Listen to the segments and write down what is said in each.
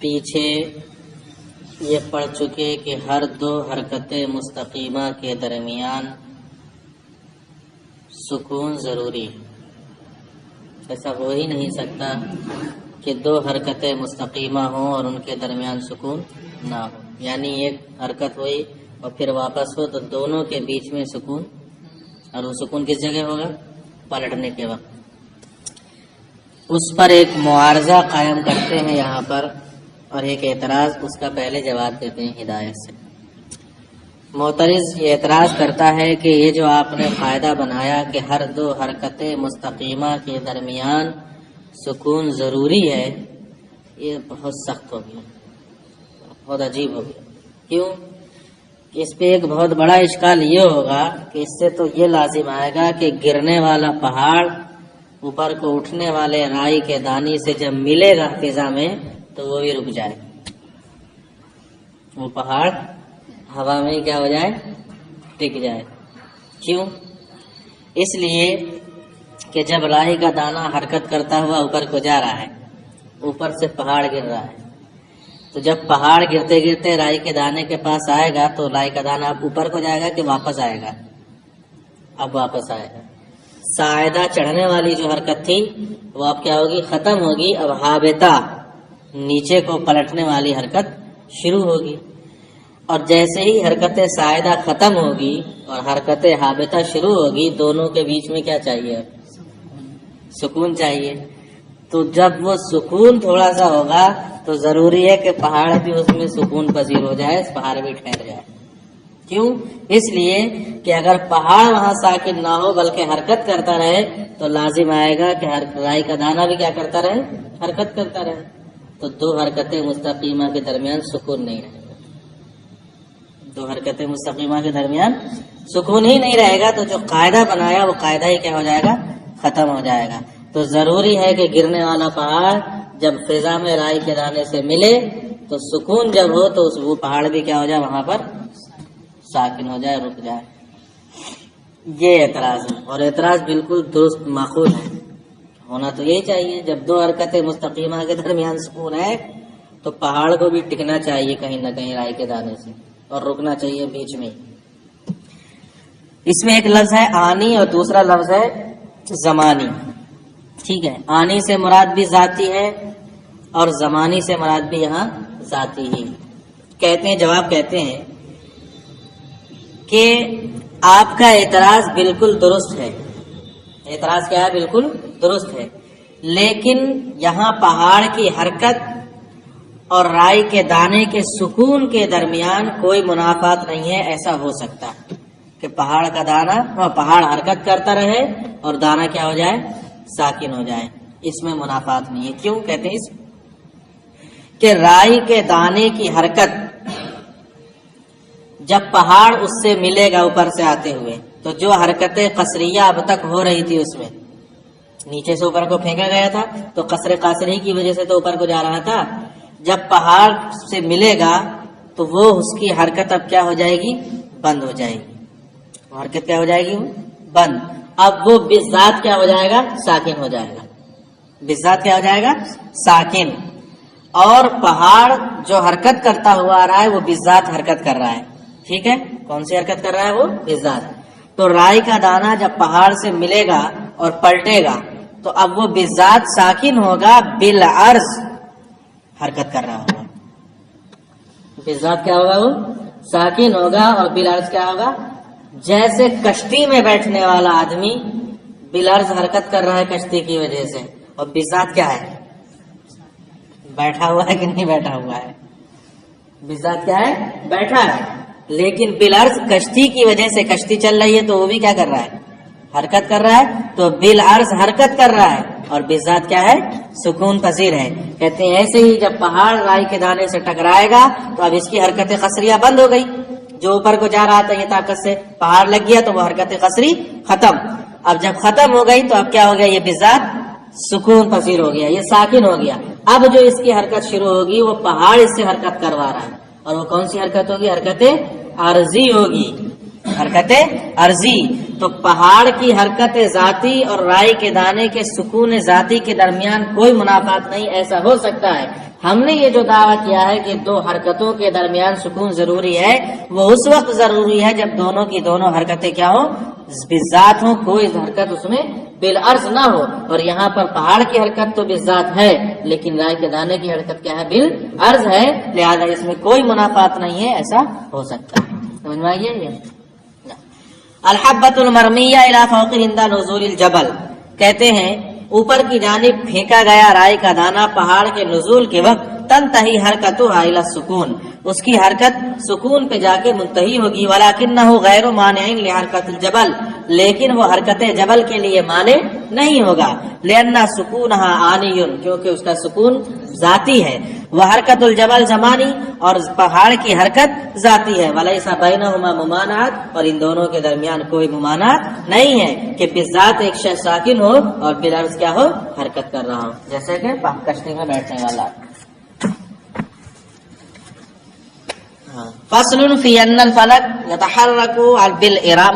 پیچھے یہ پڑھ چکے کہ ہر دو حرکت مستقیمہ کے درمیان سکون ضروری ہے. ایسا ہو ہی نہیں سکتا کہ دو حرکتیں مستقیمہ ہوں اور ان کے درمیان سکون نہ ہو. یعنی ایک حرکت ہوئی اور پھر واپس ہو تو دونوں کے بیچ میں سکون، اور وہ سکون کس جگہ ہوگا؟ پلٹنے کے وقت. اس پر ایک معارضہ قائم کرتے ہیں یہاں پر، اور ایک اعتراض، اس کا پہلے جواب دیتے ہیں ہدایت سے. معترض یہ اعتراض کرتا ہے کہ یہ جو آپ نے قاعدہ بنایا کہ ہر دو حرکت مستقیمہ کے درمیان سکون ضروری ہے، یہ بہت سخت ہو گیا، بہت عجیب ہو گیا. کیوں؟ اس پہ ایک بہت بڑا اشکال یہ ہوگا کہ اس سے تو یہ لازم آئے گا کہ گرنے والا پہاڑ اوپر کو اٹھنے والے رائی کے دانی سے جب ملے گا فضا میں تو وہ بھی رک جائے، وہ پہاڑ ہوا میں کیا ہو جائے؟ ٹک جائے. کیوں؟ اس لیے کہ جب رائی کا دانہ حرکت کرتا ہوا اوپر کو جا رہا ہے، اوپر سے پہاڑ گر رہا ہے، تو جب پہاڑ گرتے گرتے رائی کے دانے کے پاس آئے گا تو رائی کا دانہ اب اوپر کو جائے گا کہ واپس آئے گا؟ اب واپس آئے گا. ساعدہ چڑھنے والی جو حرکت تھی وہ اب کیا ہوگی؟ ختم ہوگی. اب ہابطہ نیچے کو پلٹنے والی حرکت شروع ہوگی. اور جیسے ہی حرکت ساعدہ ختم ہوگی اور حرکت ہابطہ شروع ہوگی، دونوں کے بیچ میں کیا چاہیے؟ سکون چاہیے. تو جب وہ سکون تھوڑا سا ہوگا تو ضروری ہے کہ پہاڑ بھی اس میں سکون پذیر ہو جائے، پہاڑ بھی ٹھہر جائے. کیوں؟ اس لیے کہ اگر پہاڑ وہاں ساکن نہ ہو بلکہ حرکت کرتا رہے تو لازم آئے گا کہ رائی کا دانہ بھی کیا کرتا رہے؟ حرکت کرتا رہے. تو دو حرکتیں مستقیمہ کے درمیان سکون نہیں رہے گا. دو حرکتیں مستقیمہ کے درمیان سکون ہی نہیں رہے گا تو جو قاعدہ بنایا وہ قاعدہ ہی کیا ہو جائے گا؟ ختم ہو جائے گا. تو ضروری ہے کہ گرنے والا پہاڑ جب فضا میں رائی کے دانے سے ملے تو سکون جب ہو تو وہ پہاڑ بھی کیا ہو جائے؟ وہاں پر ساکن ہو جائے، رک جائے. یہ اعتراض ہے، اور اعتراض بالکل درست معقول ہے. ہونا تو یہی چاہیے. جب دو حرکتیں مستقیمہ کے درمیان سکون ہے تو پہاڑ کو بھی ٹکنا چاہیے کہیں نہ کہیں رائی کے دانے سے، اور رکنا چاہیے بیچ میں. اس میں ایک لفظ ہے آنی اور دوسرا لفظ ہے زمانی. ٹھیک ہے، آنی سے مراد بھی ذاتی ہے اور زمانی سے مراد بھی یہاں ذاتی ہی. کہتے ہیں، جواب کہتے ہیں کہ آپ کا اعتراض بالکل درست ہے. اعتراض کیا ہے؟ بالکل درست ہے. لیکن یہاں پہاڑ کی حرکت اور رائی کے دانے کے سکون کے درمیان کوئی منافات نہیں ہے. ایسا ہو سکتا ہے کہ پہاڑ کا دانہ، پہاڑ حرکت کرتا رہے اور دانہ کیا ہو جائے؟ ساکن ہو جائے. اس میں منافات نہیں ہے. کیوں کہتے ہیں؟ اس کہ رائی کے دانے کی حرکت جب پہاڑ اس سے ملے گا اوپر سے آتے ہوئے تو جو حرکتیں قصریہ اب تک ہو رہی تھی، اس میں نیچے سے اوپر کو پھینکا گیا تھا تو قصر قاصری کی وجہ سے تو اوپر کو جا رہا تھا. جب پہاڑ سے ملے گا تو وہ اس کی حرکت اب کیا ہو جائے گی؟ بند ہو جائے گی. وہ حرکت کیا ہو جائے گی؟ بند. اب وہ بذات کیا ہو جائے گا؟ ساکن ہو جائے گا. بذات کیا ہو جائے گا؟ ساکن. اور پہاڑ جو حرکت کرتا ہوا آ رہا ہے وہ بذات حرکت کر رہا ہے. ٹھیک ہے، کون سی حرکت کر رہا ہے؟ وہ بذات. تو رائی کا دانہ جب پہاڑ سے ملے گا اور پلٹے گا تو اب وہ بذات ساکن ہوگا، بالعرض حرکت کر رہا ہوگا. بذات کیا ہوگا؟ وہ ساکن ہوگا. اور بالعرض کیا ہوگا؟ جیسے کشتی میں بیٹھنے والا آدمی بالعرض حرکت کر رہا ہے کشتی کی وجہ سے، اور بذات کیا ہے؟ بیٹھا ہوا ہے کہ نہیں بیٹھا ہوا ہے؟ بذات کیا ہے؟ بیٹھا ہے. لیکن بالعرض کشتی کی وجہ سے کشتی چل رہی ہے تو وہ بھی کیا کر رہا ہے؟ حرکت کر رہا ہے. تو بالعرض حرکت کر رہا ہے اور بذات کیا ہے؟ سکون پذیر ہے. کہتے ہیں ایسے ہی جب پہاڑ رائی کے دانے سے ٹکرائے گا تو اب اس کی حرکت قصریہ بند ہو گئی. جو اوپر کو جا رہا تھا یہ طاقت سے پہاڑ لگ گیا تو وہ حرکت قصری ختم. اب جب ختم ہو گئی تو اب کیا ہو گیا؟ یہ بذات سکون پذیر ہو گیا، یہ ساکن ہو گیا. اب جو اس کی حرکت شروع ہوگی وہ پہاڑ اس سے حرکت کروا رہا ہے، اور وہ کون سی حرکت ہوگی؟ حرکت عارضی ہوگی. حرکت عرضی. تو پہاڑ کی حرکت ذاتی اور رائی کے دانے کے سکون ذاتی کے درمیان کوئی منافات نہیں. ایسا ہو سکتا ہے. ہم نے یہ جو دعویٰ کیا ہے کہ دو حرکتوں کے درمیان سکون ضروری ہے، وہ اس وقت ضروری ہے جب دونوں کی دونوں حرکتیں کیا ہو؟ بالذات ہو، کوئی حرکت اس میں بالعرض نہ ہو. اور یہاں پر پہاڑ کی حرکت تو بالذات ہے، لیکن رائی کے دانے کی حرکت کیا ہے؟ بالعرض ہے. لہذا اس میں کوئی منافات نہیں ہے. ایسا ہو سکتا ہے. سمجھ میں آئیے یہ الحبۃ المرمیہ الی فوق عند نزول الجبل. کہتے ہیں اوپر کی جانب پھینکا گیا رائی کا دانہ پہاڑ کے نزول کے وقت تنتہی حرکتها الی السکون، اس کی حرکت سکون پہ جا کے منتہی ہوگی. ولکنہ غیر مانع لحرکت الجبل، لیکن وہ حرکت جبل کے لیے مانع نہیں ہوگا. لأن سکونها آنی، کیونکہ اس کا سکون ذاتی ہے. وہ حرکت الجبل زمانی، اور پہاڑ کی حرکت ذاتی ہے. ولیس بینہما ممانعت، اور ان دونوں کے درمیان کوئی ممانعت نہیں ہے کہ بالذات ایک شخص ساکن ہو اور بالعرض کیا ہو؟ حرکت کر رہا ہو. جیسے کہ کشتی میں بیٹھنے والا. فصل فی ان الفلک يتحرك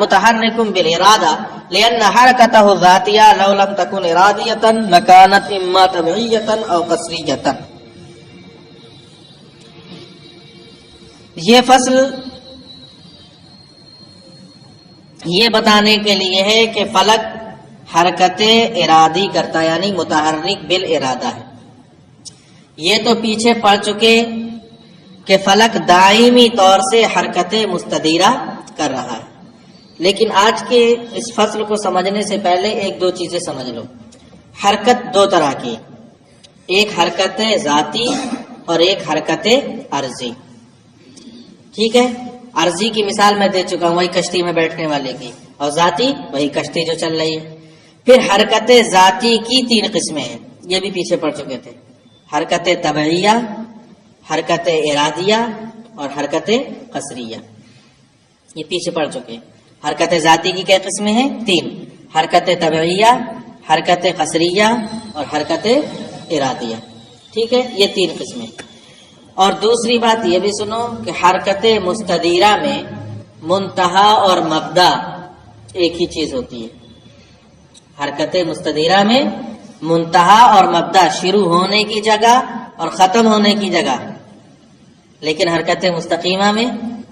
متحرك بالارادہ لان حرکته ذاتیہ لو لم تكن ارادیۃ لكانت اما طبعیۃ او قصریۃ. یہ فصل یہ بتانے کے لیے ہے کہ فلک حرکت ارادی کرتا، یعنی متحرک بالارادہ ہے. یہ تو پیچھے پڑ چکے کہ فلک دائمی طور سے حرکت مستدیرہ کر رہا ہے. لیکن آج کے اس فصل کو سمجھنے سے پہلے ایک دو چیزیں سمجھ لو. حرکت دو طرح کی، ایک حرکت ذاتی اور ایک حرکت عرضی. ٹھیک ہے، عرضی کی مثال میں دے چکا ہوں، وہی کشتی میں بیٹھنے والے کی، اور ذاتی وہی کشتی جو چل رہی ہے. پھر حرکت ذاتی کی تین قسمیں ہیں، یہ بھی پیچھے پڑ چکے تھے. حرکت طبعیہ، حرکت ارادیہ اور حرکت قصریہ. یہ پیچھے پڑ چکے. حرکت ذاتی کی کئی قسمیں ہیں؟ تین. حرکت طبعیہ، حرکت قصریہ اور حرکت ارادیہ. ٹھیک ہے، یہ تین قسمیں. اور دوسری بات یہ بھی سنو کہ حرکت مستدیرہ میں منتہا اور مبدا ایک ہی چیز ہوتی ہے. حرکت مستدیرہ میں منتہا اور مبدا، شروع ہونے کی جگہ اور ختم ہونے کی جگہ. لیکن حرکت مستقیمہ میں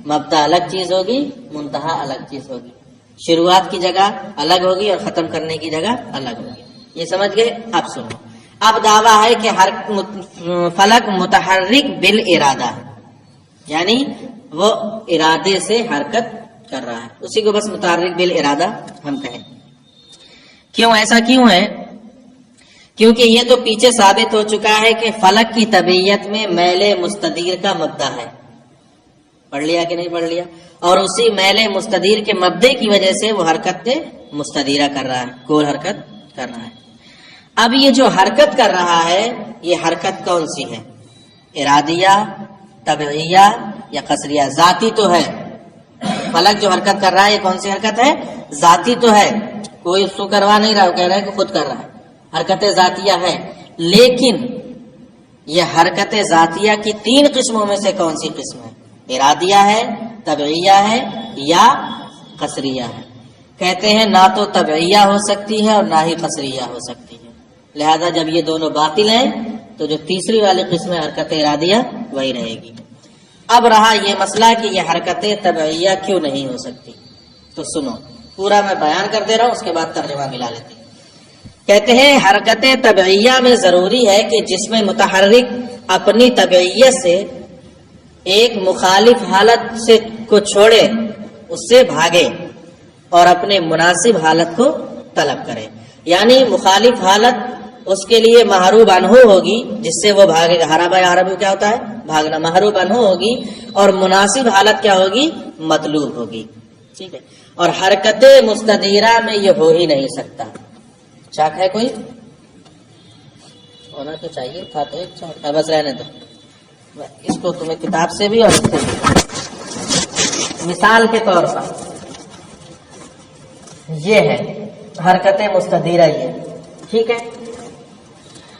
مبدا الگ چیز ہوگی، منتہا الگ چیز ہوگی. شروعات کی جگہ الگ ہوگی اور ختم کرنے کی جگہ الگ ہوگی. یہ سمجھ گئے؟ اب سنو. اب دعویٰ ہے کہ فلک متحرک بالارادہ، یعنی وہ ارادے سے حرکت کر رہا ہے. اسی کو بس متحرک بالارادہ ہم کہیں. کیوں ایسا کیوں ہے؟ کیونکہ یہ تو پیچھے ثابت ہو چکا ہے کہ فلک کی طبیعت میں میل مستدیر کا مبدا ہے. پڑھ لیا کہ نہیں پڑھ لیا؟ اور اسی میل مستدیر کے مبدے کی وجہ سے وہ حرکت مستدیرہ کر رہا ہے، گول حرکت کر رہا ہے. اب یہ جو حرکت کر رہا ہے، یہ حرکت کون سی ہے؟ ارادیہ، طبعیہ یا قصریہ؟ ذاتی تو ہے. فلک جو حرکت کر رہا ہے یہ کون سی حرکت ہے؟ ذاتی تو ہے. کوئی اس کو کروا نہیں رہا، وہ کہہ رہا ہے کہ خود کر رہا ہے. حرکت ذاتیہ ہے. لیکن یہ حرکت ذاتیہ کی تین قسموں میں سے کون سی قسم ہے؟ ارادیہ ہے، طبعیہ ہے یا قصریہ ہے. کہتے ہیں نہ تو طبعیہ ہو سکتی ہے اور نہ ہی قصریہ ہو سکتی ہے. لہذا جب یہ دونوں باطل ہیں تو جو تیسری والی قسم ہے حرکت ارادیہ وہی رہے گی. اب رہا یہ مسئلہ کہ یہ حرکت طبعیہ کیوں نہیں ہو سکتی. تو سنو، پورا میں بیان کر دے رہا ہوں، اس کے بعد ترجمہ ملا لیتے ہیں. کہتے ہیں حرکت طبعیہ میں ضروری ہے کہ جس میں متحرک اپنی طبعیت سے ایک مخالف حالت سے کو چھوڑے، اس سے بھاگے اور اپنے مناسب حالت کو طلب کرے. یعنی مخالف حالت اس کے لیے محروب عنہ ہوگی، جس سے وہ بھاگے گا. ہرابا یا حربو کیا ہوتا ہے؟ بھاگنا. محروب عنہ ہوگی اور مناسب حالت کیا ہوگی؟ مطلوب ہوگی. ٹھیک ہے. اور حرکت مستدیرہ میں یہ ہو ہی نہیں سکتا. شک ہے کوئی؟ ہونا تو چاہیے تھا تو ایک چاٹ ہے، بس رہنے دو. اس کو تمہیں کتاب سے بھی اور اس سے بھی مثال کے طور پر یہ ہے حرکت مستدیرہ. یہ ٹھیک ہے.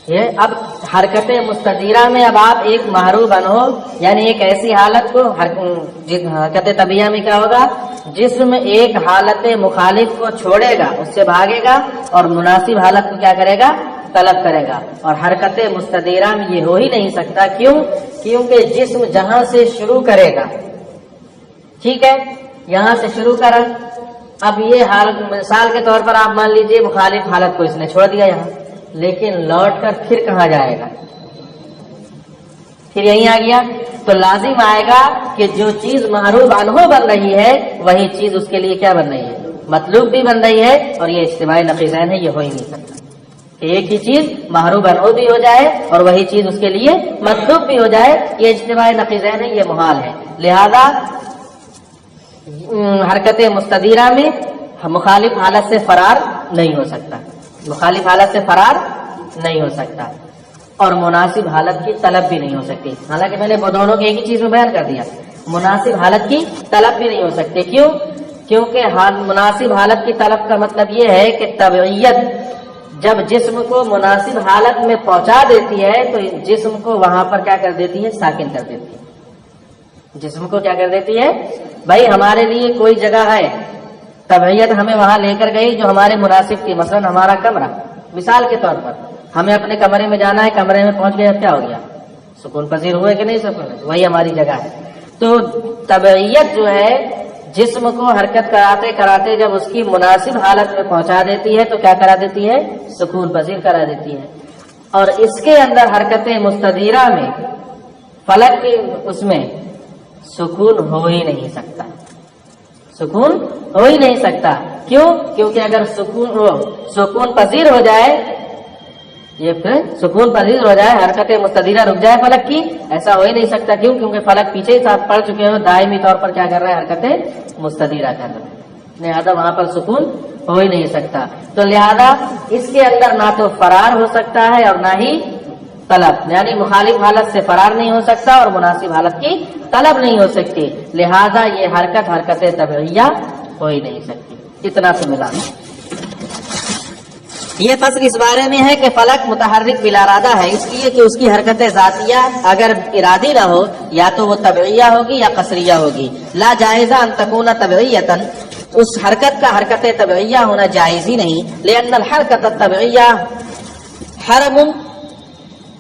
یہ اب حرکت مستدیرہ میں اب آپ ایک محرو بنو، یعنی ایک ایسی حالت کو حرکت طبیعہ میں کیا ہوگا، جسم ایک حالت مخالف کو چھوڑے گا، اس سے بھاگے گا اور مناسب حالت کو کیا کرے گا، طلب کرے گا. اور حرکت مستدیرہ میں یہ ہو ہی نہیں سکتا. کیوں؟ کیونکہ جسم جہاں سے شروع کرے گا، ٹھیک ہے، یہاں سے شروع کرا، اب یہ حالت مثال کے طور پر آپ مان لیجئے مخالف حالت کو اس نے چھوڑ دیا یہاں، لیکن لوٹ کر پھر کہاں جائے گا، پھر یہیں آ گیا، تو لازم آئے گا کہ جو چیز محروب عنہ بن رہی ہے وہی چیز اس کے لیے کیا بن رہی ہے، مطلوب بھی بن رہی ہے. اور یہ اجتماعی نقیضین ہے، یہ ہو ہی نہیں سکتا کہ ایک ہی چیز محروب عنہ بھی ہو جائے اور وہی چیز اس کے لیے مطلوب بھی ہو جائے. یہ اجتماعی نقیضین ہے، یہ محال ہے. لہذا حرکت مستدیرہ میں مخالف حالت سے فرار نہیں ہو سکتا، مخالف حالت سے فرار نہیں ہو سکتا، اور مناسب حالت کی طلب بھی نہیں ہو سکتی. حالانکہ میں نے دونوں کے ایک ہی چیز میں بیان کر دیا، مناسب حالت کی طلب بھی نہیں ہو سکتی. کیوں؟ کیونکہ مناسب حالت کی طلب کا مطلب یہ ہے کہ طبعیت جب جسم کو مناسب حالت میں پہنچا دیتی ہے تو جسم کو وہاں پر کیا کر دیتی ہے، ساکن کر دیتی ہے. جسم کو کیا کر دیتی ہے، بھائی ہمارے لیے کوئی جگہ ہے، طبعیت ہمیں وہاں لے کر گئی جو ہمارے مناسب تھی. مثلا ہمارا کمرہ، مثال کے طور پر ہمیں اپنے کمرے میں جانا ہے، کمرے میں پہنچ گئے، اب کیا ہو گیا، سکون پذیر ہوئے کہ نہیں سکون، وہی ہماری جگہ ہے. تو طبعیت جو ہے جسم کو حرکت کراتے کراتے جب اس کی مناسب حالت میں پہنچا دیتی ہے تو کیا کرا دیتی ہے، سکون پذیر کرا دیتی ہے. اور اس کے اندر حرکت مستدیرہ میں فلک کی اس میں سکون ہو ہی نہیں سکتا، سکون ہو ہی نہیں سکتا. کیوں؟ کیونکہ اگر سکون پذیر ہو جائے، یہ پھر سکون پذیر ہو جائے، حرکت مستدیرہ رک جائے فلک کی، ایسا ہو ہی نہیں سکتا. کیوں؟ کیونکہ فلک پیچھے ہی ساتھ پڑ چکے ہیں، دائمی طور پر کیا کر رہا ہے، حرکت مستدیرہ کر رہا ہے، لہذا وہاں پر سکون ہو ہی نہیں سکتا. تو لہذا اس کے اندر نہ تو فرار ہو سکتا ہے اور نہ ہی طلب، یعنی مخالف حالت سے فرار نہیں ہو سکتا اور مناسب حالت کی طلب نہیں ہو سکتی. لہذا یہ حرکت طبعیہ ہو ہی نہیں سکتی. اتنا سے ملا. یہ فصل اس بارے میں ہے کہ فلک متحرک بلا ارادہ ہے، اس لیے کہ اس کی حرکت ذاتیہ اگر ارادی نہ ہو یا تو وہ طبعیہ ہوگی یا قصریہ ہوگی. لا جائزہ ان تکون طبعیۃ، اس حرکت کا حرکت طبعیہ ہونا جائز ہی نہیں. لأن الحرکت الطبعیہ حرم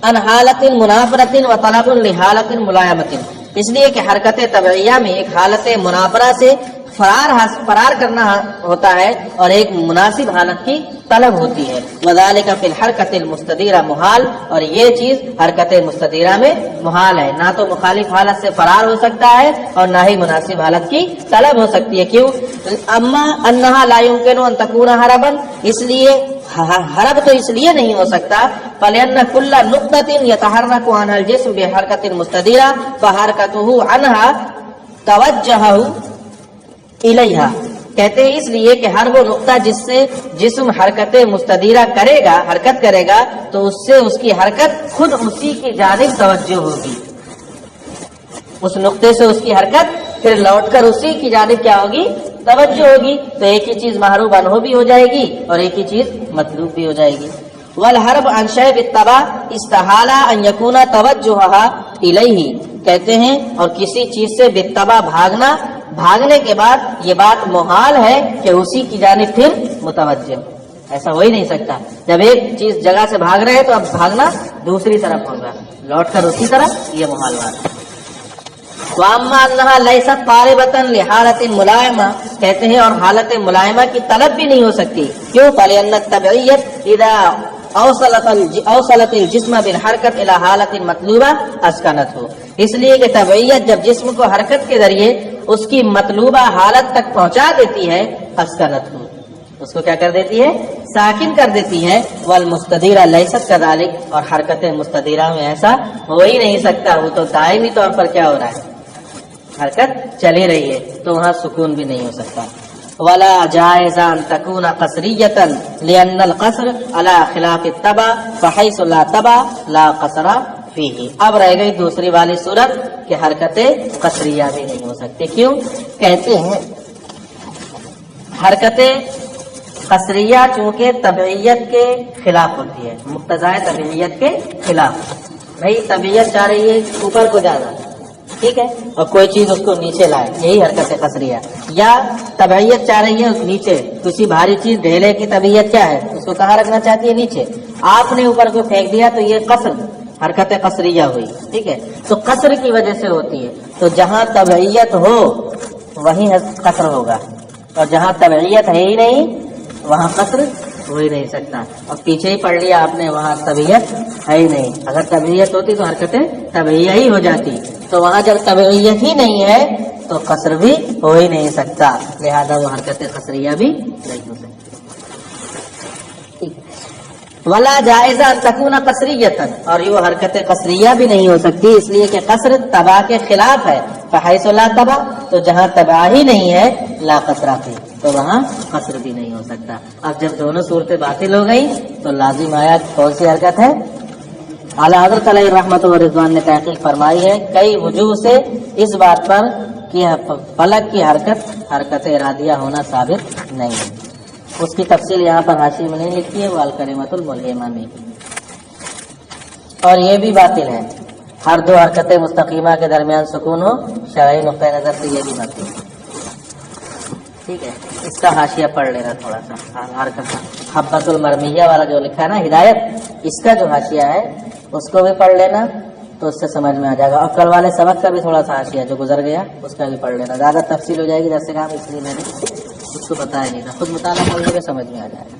ان حالت منافرت و طلب لحالت ملائمت، اس لیے کہ حرکت طبعیہ میں ایک حالت منافرہ سے فرار کرنا ہوتا ہے اور ایک مناسب حالت کی طلب ہوتی ہے. وذالک فی الحرکت المستدیرہ محال، اور یہ چیز حرکت مستدیرہ میں محال ہے، نہ تو مخالف حالت سے فرار ہو سکتا ہے اور نہ ہی مناسب حالت کی طلب ہو سکتی ہے. کیوں؟ اما انہا لا یمکن ان تکون حربا، اس لیے حرب تو اس لیے نہیں ہو سکتا، فلأن کل نقطۃ یتحرک عنہا الجسم بحرکت مستدیرہ فحرکتہ عنہا توجہ الیہا، کہتے ہیں اس لیے کہ ہر وہ نقطہ جس سے جسم حرکت مستدیرہ کرے گا، حرکت کرے گا، تو اس سے اس کی حرکت خود اسی کی جانب توجہ ہوگی. اس نقطے سے اس کی حرکت پھر لوٹ کر اسی کی جانب کیا ہوگی، توجہ ہوگی. تو ایک ہی چیز محروب عنہ بھی ہو جائے گی اور ایک ہی چیز مطلوب بھی ہو جائے گی. والحرب عن شیء بالطبع استحال ان یکون توجہھا الیہ، کہتے ہیں اور کسی چیز سے بالطبع بھاگنے کے بعد یہ بات محال ہے کہ اسی کی جانب پھر متوجہ، ایسا ہو ہی نہیں سکتا. جب ایک چیز جگہ سے بھاگ رہے ہیں تو اب بھاگنا دوسری طرف ہوگا، لوٹ کر اسی طرف، یہ محال بات ہے. واما انہا لیست طالبۃ لحالت ملائمہ، کہتے ہیں اور حالت ملائمہ کی طلب بھی نہیں ہو سکتی. کیوں؟ فلأن الطبعیت اذا اوصلت الجسم بالحرکت الى حالت مطلوبہ اسکنتہ، اس لیے کہ طبعیت جب جسم کو حرکت کے ذریعے اس کی مطلوبہ حالت تک پہنچا دیتی ہے، اسکنتہ، اس کو کیا کر دیتی ہے، ساکن کر دیتی ہے. والمستدیرہ لیست کذالک، اور حرکت مستدیرہ میں ایسا ہو ہی نہیں سکتا، وہ تو دائمی طور پر کیا ہو رہا ہے، حرکت چلی رہی ہے، تو وہاں سکون بھی نہیں ہو سکتا. ولا جائز ان تكون قصریۃ لان القصر على خلاف التبع فحيث لا تبع لا قصر فيه. اب رہ گئی دوسری والی صورت کہ حرکت قصریہ بھی نہیں ہو سکتی. کیوں؟ کہتے ہیں حرکت قصریہ چونکہ طبعیت کے خلاف ہوتی ہے، مقتضائے طبعیت کے خلاف. بھائی طبیعت چاہ رہی ہے اوپر کو جانا، ٹھیک ہے، اور کوئی چیز اس کو نیچے لائے، یہی حرکت ہے قصریہ. یا طبعیت چاہ رہی ہے نیچے، کسی بھاری چیز ڈھیلے کی طبیعت کیا ہے، اس کو کہاں رکھنا چاہتی ہے، نیچے. آپ نے اوپر کو پھینک دیا تو یہ قصر، حرکت قصریہ ہوئی، ٹھیک ہے. تو قصر کی وجہ سے ہوتی ہے. تو جہاں طبعیت ہو وہیں قصر ہوگا، اور جہاں طبعیت ہے ہی نہیں وہاں قصر ہو ہی نہیں سکتا. اور پیچھے ہی پڑھ لیا آپ نے، وہاں طبیعت ہے ہی نہیں. اگر طبیعت ہوتی تو حرکتیں طبیعیہ ہی ہو جاتی. تو وہاں جب طبیعیت ہی نہیں ہے تو قصر بھی ہو ہی نہیں سکتا، لہذا وہ حرکت قصریہ بھی نہیں ہو سکتی. ولا جائزہ تکون قصریۃ، اور یہ حرکت قصریہ بھی نہیں ہو سکتی، اس لیے کہ قصر تبع کے خلاف ہے. فحیث لا تبع، تو جہاں تبع ہی نہیں ہے لا قصر فی، تو وہاں قصر بھی نہیں ہو سکتا. اب جب دونوں صورتیں باطل ہو گئی تو لازم آیا کون سی حرکت ہے. اعلیٰ حضرت علیہ رحمت و رضوان نے تحقیق فرمائی ہے کئی وجوہ سے اس بات پر کہ فلک کی حرکت ارادیہ ہونا ثابت نہیں ہے. اس کی تفصیل یہاں پر حاشیے میں نہیں لکھی ہے، وہ الکلمۃ الملہمہ میں. اور یہ بھی باطل ہے ہر دو حرکت مستقیمہ کے درمیان سکون ہو، شرعی نقطۂ نظر سے یہ بھی باطل ہے. ٹھیک ہے، اس کا حاشیہ پڑھ لینا تھوڑا سا. حرکت حبۃ المرمیہ والا جو لکھا ہے نا ہدایت، اس کا جو حاشیہ ہے اس کو بھی پڑھ لینا تو اس سے سمجھ میں آ جائے گا. اور کل والے سبق کا بھی تھوڑا سا حاشیہ جو گزر گیا اس کا بھی پڑھ لینا، زیادہ تفصیل ہو جائے گی درس کام، اس لیے میں نے اس کو بتایا نہیں تھا. خود مطالعہ کرنے کے سمجھ میں آ جائے گا.